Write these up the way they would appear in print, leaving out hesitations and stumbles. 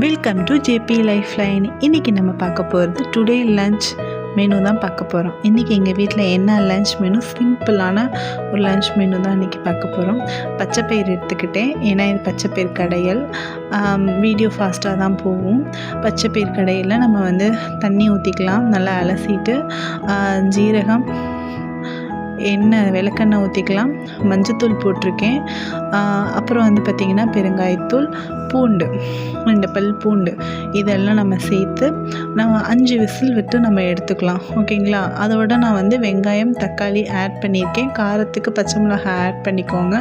Welcome to JP life line. இன்றைக்கி நம்ம பார்க்க போகிறது டுடே லன்ச் மெனு தான் பார்க்க போகிறோம். இன்றைக்கி எங்கள் வீட்டில் என்ன லன்ச் மெனு, சிம்பிளான ஒரு லன்ச் மெனு தான் இன்றைக்கி பார்க்க போகிறோம். பச்சைப்பயிறு எடுத்துக்கிட்டேன், ஏன்னா இது பச்சைப்பயிறு கடையல். வீடியோ ஃபாஸ்ட்டாக தான் போகும். பச்சைப்பயிறு கடையில் நம்ம தண்ணி ஊற்றிக்கலாம், நல்லா அலசிட்டு ஜீரகம், எண்ணெய், விளக்கெண்ணெய் ஊற்றிக்கலாம். மஞ்சத்தூள் போட்டிருக்கேன். அப்புறம் பார்த்திங்கன்னா பெருங்காயத்தூள், பூண்டு, 2 பல் பூண்டு, இதெல்லாம் நம்ம சேர்த்து 5 விசில் விட்டு நம்ம எடுத்துக்கலாம். ஓகேங்களா? அதோட நான் வெங்காயம், தக்காளி ஆட் பண்ணியிருக்கேன். காரத்துக்கு பச்சை மிளகாய் ஆட் பண்ணிக்கோங்க.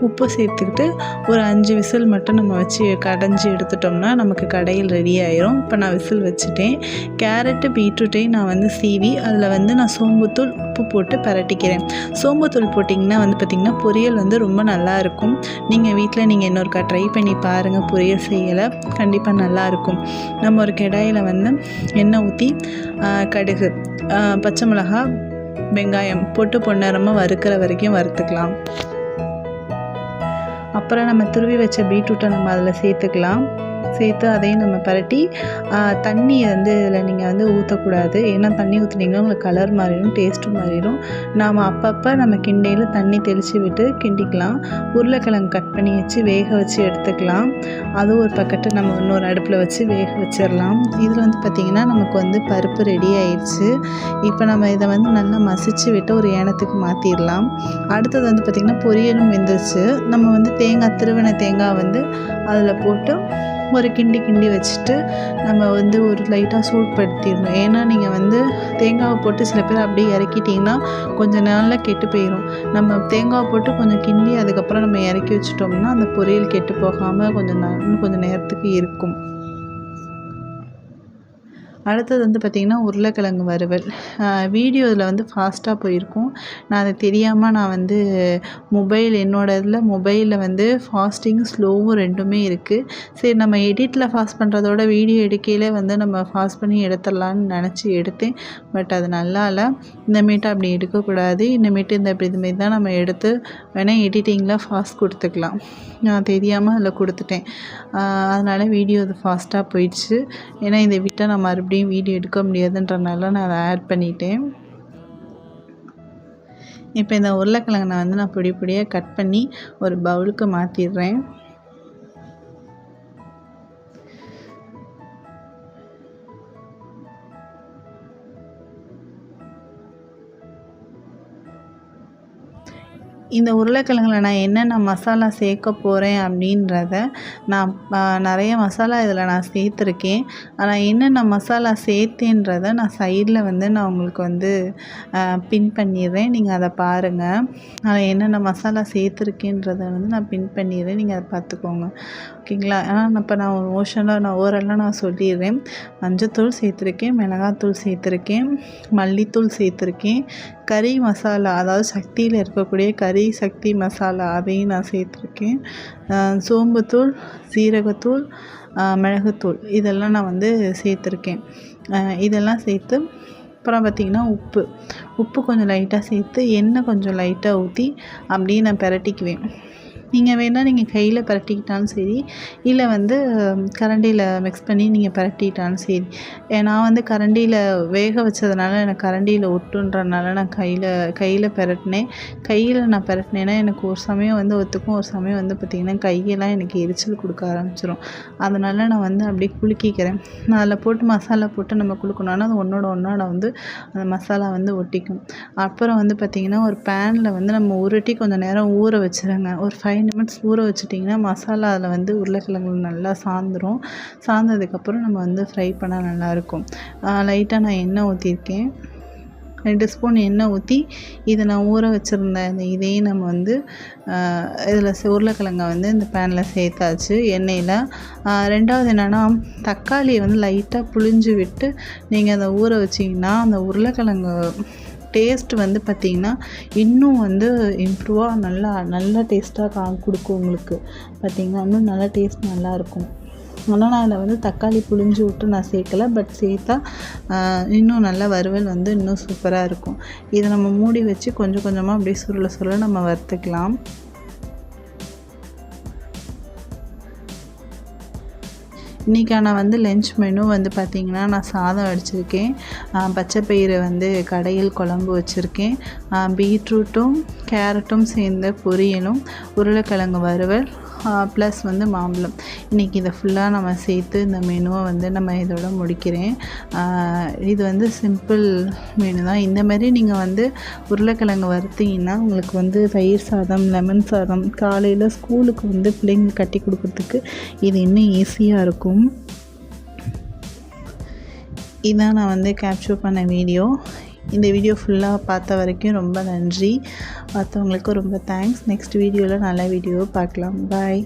உப்பு சேர்த்துக்கிட்டு ஒரு 5 விசில் மட்டும் நம்ம வச்சு கடைஞ்சி எடுத்துட்டோம்னா நமக்கு கடையில் ரெடி ஆயிரும். இப்போ நான் விசில் வச்சுட்டேன். கேரட்டு, பீட்ரூட்டையும் நான் சீவி அதில் நான் சோம்புத்தூள், உப்பு போட்டு பரட்டிக்கிறேன். சோம்புத்தூள் போட்டிங்கன்னா பார்த்திங்கன்னா பொரியல் ரொம்ப நல்லாயிருக்கும். நீங்கள் வீட்டில் இன்னொருக்கா ட்ரை பண்ணி பாருங்கள். பொரியல் செய்யலை, கண்டிப்பாக நல்லாயிருக்கும். நம்ம ஒரு கடாயில் எண்ணெய் ஊற்றி கடுகு, பச்சை மிளகாய், வெங்காயம் போட்டு பொன்னரமாக வறுக்கிற வரைக்கும் வறுத்துக்கலாம். அப்புறம் நம்ம துருவி வச்ச பீட்ரூட்டை நம்ம அதில் சேர்த்துக்கலாம். சேர்த்து அதையும் நம்ம பரட்டி, தண்ணி இதில் நீங்கள் ஊற்றக்கூடாது. ஏன்னா தண்ணி ஊற்றினீங்கன்னா உங்களுக்கு கலர் மாறிடும், டேஸ்ட்டும் மாறிடும். நாம் அப்பப்போ நம்ம கிண்டையில் தண்ணி தெளித்து விட்டு கிண்டிக்கலாம். உருளைக்கிழங்கு கட் பண்ணி வச்சு வேக வச்சு எடுத்துக்கலாம். அதுவும் ஒரு பக்கெட்டு நம்ம இன்னொரு அடுப்பில் வச்சு வேக வச்சிடலாம். இதில் பார்த்திங்கன்னா நமக்கு பருப்பு ரெடி ஆயிடுச்சு. இப்போ நம்ம இதை நல்லா மசிச்சு விட்டு ஒரு ஏனத்துக்கு மாற்றிடலாம். அடுத்தது பார்த்திங்கன்னா பொரியலும் வெந்துருச்சு. நம்ம தேங்காய், திருவண்ண தேங்காய் அதில் போட்டு ஒரு கிண்டி வச்சுட்டு நம்ம ஒரு லைட்டாக சூடுபடுத்திடணும். ஏன்னா நீங்கள் தேங்காவை போட்டு சில பேர் அப்படியே இறக்கிட்டிங்கன்னா கொஞ்சம் நாளில் கெட்டு போயிடும். நம்ம தேங்காவை போட்டு கொஞ்சம் கிண்டி அதுக்கப்புறம் நம்ம இறக்கி வச்சிட்டோம்னா அந்த பொரியல் கெட்டு போகாமல் கொஞ்சம் நேரத்துக்கு இருக்கும். அடுத்தது பார்த்திங்கன்னா உருளைக்கிழங்கு வறுவல். வீடியோ இதில் ஃபாஸ்ட்டாக போயிருக்கும். நான் அதை தெரியாமல் நான் மொபைல், என்னோடய இதில் மொபைலில் ஃபாஸ்டிங், ஸ்லோவும் ரெண்டுமே இருக்குது. சரி, நம்ம எடிட்டில் ஃபாஸ்ட் பண்ணுறதோட வீடியோ எடுக்கையிலே நம்ம ஃபாஸ்ட் பண்ணி எடுத்துடலான்னு நினச்சி எடுத்தேன். பட் அது நல்லா இல்லை. இந்தமாரி அப்படி எடுக்கக்கூடாது. இதுமாரி தான் நம்ம எடுத்து வேணால் எடிட்டிங்கில் ஃபாஸ்ட் கொடுத்துக்கலாம். நான் தெரியாமல் அதில் கொடுத்துட்டேன். அதனால் வீடியோ அது ஃபாஸ்ட்டாக போயிடுச்சு. ஏன்னா இதை விட்டால் நான் மறுபடியும் வீடியோ எடுக்க முடியாதுன்றனால நான் அதை ஆட் பண்ணிட்டேன். இப்போ இந்த உருளைக்கிழங்கு நான் பொடி பொடியாக கட் பண்ணி ஒரு பவுலுக்கு மாற்றிடுறேன். இந்த உருளைக்கிழங்குல நான் என்னென்ன மசாலா சேர்க்க போகிறேன் அப்படின்றத நான் நிறைய மசாலா இதில் நான் சேர்த்துருக்கேன். ஆனால் என்னென்ன மசாலா சேர்த்தேன்றதை நான் சைடில் நான் உங்களுக்கு பின் பண்ணிடுறேன். நீங்கள் அதை பாருங்கள். நான் என்னென்ன மசாலா சேர்த்துருக்கேன்றதை நான் பின் பண்ணிடுறேன். நீங்கள் அதை பார்த்துக்கோங்க. ஓகேங்களா? ஆனால் இப்போ நான் ஓரளவு நான் சொல்லிடுறேன். மஞ்சத்தூள் சேர்த்துருக்கேன், மிளகாத்தூள் சேர்த்துருக்கேன், மல்லித்தூள் சேர்த்துருக்கேன், கறி மசாலா, அதாவது சக்தியில் இருக்கக்கூடிய கறி சக்தி மசாலா, அதையும் நான் சேர்த்துருக்கேன். சோம்புத்தூள், சீரகத்தூள், மிளகுத்தூள், இதெல்லாம் நான் சேர்த்துருக்கேன். இதெல்லாம் சேர்த்து அப்புறம் பார்த்திங்கன்னா உப்பு கொஞ்சம் லைட்டாக சேர்த்து எண்ணெய் கொஞ்சம் லைட்டாக ஊற்றி அப்படியே நான் பிரட்டிக்குவேன். நீங்கள் வேணால் நீங்கள் கையில் பிரட்டிக்கிட்டாலும் சரி, இல்லை கரண்டியில் மிக்ஸ் பண்ணி நீங்கள் பிரட்டிக்கிட்டாலும் சரி. நான் கரண்டியில் வேக வச்சதுனால எனக்கு கரண்டியில் ஒட்டுன்றனால நான் கையில் பிரட்டினேன். கையில் நான் பிரட்டினேன்னா எனக்கு ஒரு சமயம் ஒத்துக்கும், ஒரு சமயம் பார்த்திங்கன்னா கையெல்லாம் எனக்கு எரிச்சல் கொடுக்க ஆரம்பிச்சிடும். அதனால் நான் அப்படியே குலுக்கிக்கிறேன். நான் அதில் போட்டு மசாலா போட்டு நம்ம குலுக்கணுன்னா அது ஒன்றோட அந்த மசாலா ஒட்டிக்கும். அப்புறம் பார்த்திங்கன்னா ஒரு பேனில் நம்ம உருட்டி கொஞ்சம் நேரம் ஊற வச்சுருங்க. ஒரு 5 நிமிட்ஸ் ஊற வச்சுட்டிங்கன்னா மசாலா அதில் உருளைக்கிழங்கு நல்லா சாந்துடும். சார்ந்ததுக்கப்புறம் நம்ம ஃப்ரை பண்ணால் நல்லாயிருக்கும். லைட்டாக நான் எண்ணெய் ஊற்றிருக்கேன். 2 ஸ்பூன் எண்ணெய் ஊற்றி இதை நான் ஊற வச்சுருந்த இதையும் நம்ம இதில் உருளைக்கிழங்கை இந்த பேனில் சேர்த்தாச்சு எண்ணெயில். ரெண்டாவது என்னென்னா தக்காளியை லைட்டாக புழிஞ்சு விட்டு நீங்கள் அதை ஊற வச்சிங்கன்னா அந்த உருளைக்கிழங்கு டேஸ்ட்டு பார்த்திங்கன்னா இன்னும் இம்ப்ரூவாக நல்லா டேஸ்ட்டாக கொடுக்கும். உங்களுக்கு பார்த்திங்கன்னா இன்னும் நல்லா டேஸ்ட் நல்லாயிருக்கும். ஆனால் நான் அதில் தக்காளி புழிஞ்சு விட்டு நான் சேர்க்கலை. பட் சேர்த்தா இன்னும் நல்லா வறுவல் இன்னும் சூப்பராக இருக்கும். இதை நம்ம மூடி வச்சு கொஞ்சம் கொஞ்சமாக அப்படியே சுருள நம்ம வறுத்துக்கலாம். இன்றைக்கான வந்து லஞ்ச் மெனு வந்து பார்த்திங்கன்னா நான் சாதம் வடிச்சிருக்கேன், பச்சைப்பயிறு வந்து கடையில் குழம்பு வச்சுருக்கேன், பீட்ரூட்டும் கேரட்டும் சேர்ந்த பொரியலும், உருளைக்கிழங்கு வறுவல் ப்ளஸ் வந்து மாம்பழம். இன்றைக்கி இதை ஃபுல்லாக நம்ம சேர்த்து இந்த மெனுவை வந்து நம்ம இதோட முடிக்கிறேன். இது வந்து சிம்பிள் மெனு தான். இந்தமாரி நீங்கள் வந்து உருளைக்கிழங்கு வறுத்தீங்கன்னா உங்களுக்கு வந்து தயிர் சாதம், லெமன் சாதம் காலையில் ஸ்கூலுக்கு வந்து பிள்ளைங்களுக்கு கட்டி கொடுக்குறதுக்கு இது இன்னும் ஈஸியாக இருக்கும். இதான் நான் வந்து கேப்சர் பண்ண வீடியோ. இந்த வீடியோ ஃபுல்லாக பார்த்த வரைக்கும் ரொம்ப நன்றி. பார்த்தவங்களுக்கு ரொம்ப தேங்க்ஸ். நெக்ஸ்ட் வீடியோவில் நல்ல வீடியோவை பார்க்கலாம். பாய்.